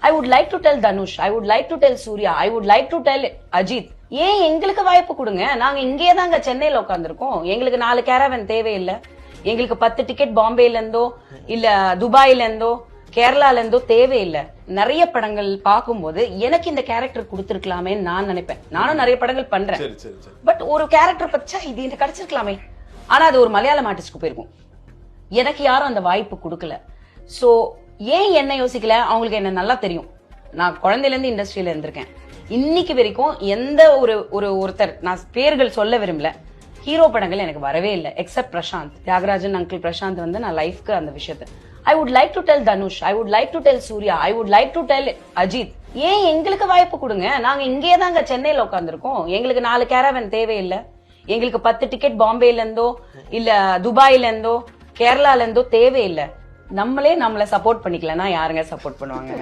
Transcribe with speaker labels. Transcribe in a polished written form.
Speaker 1: I would like to tell Dhanush, I would like to tell Suriya, I would like to tell Ajith. ஏன் எங்களுக்கு வாய்ப்பு கொடுங்க, நாங்க இங்கேயே தாங்க சென்னையில உட்காந்துருக்கோம். எங்களுக்கு 4 கேரவன் தேவையில்லை, எங்களுக்கு 10 டிக்கெட் பாம்பேல இருந்தோ இல்ல துபாயில இருந்தோ கேரளால இருந்தோ தேவையில்லை. நிறைய படங்கள் பார்க்கும்போது எனக்கு இந்த கேரக்டர் கொடுத்திருக்கலாமே நான் நினைப்பேன். நானும் நிறைய படங்கள் பண்றேன், பட் ஒரு கேரக்டர் பச்சா இது எனக்கு கிடைச்சிருக்கலாமே. ஆனா அது ஒரு மலையாளம் ஆர்டிஸ்ட்க்கு போயிருக்கும், எனக்கு யாரும் அந்த வாய்ப்பு கொடுக்கல. சோ ஏன் என்ன யோசிக்கல, அவங்களுக்கு என்ன நல்லா தெரியும். நான் குழந்தையில இருந்து இண்டஸ்ட்ரியில இருந்திருக்கேன். இன்னைக்கு வரைக்கும் எந்த ஒருத்தர், நான் பேர்கள் சொல்ல விரும்பல, ஹீரோ படங்கள் எனக்கு வரவே இல்லை எக்ஸப்ட் பிரசாந்த் தியாகராஜன் அங்கிள் பிரசாந்த் வந்து நான் லைஃப்க்கு அந்த விஷயத்தை I would like to tell Dhanush, I would like to tell Suriya, I would like to tell Ajith. ஏன் எங்களுக்கு வாய்ப்பு கொடுங்க, நாங்க இங்கேயே தாங்க சென்னையில உட்காந்துருக்கோம். எங்களுக்கு 4 கேரவன் தேவையில்லை, எங்களுக்கு 10 டிக்கெட் பாம்பேல இருந்தோ இல்ல துபாயில இருந்தோ கேரளால இருந்தோ தேவையில்லை. நம்மளே நம்மள சப்போர்ட் பண்ணிக்கலன்னா யாருங்க சப்போர்ட் பண்ணுவாங்க?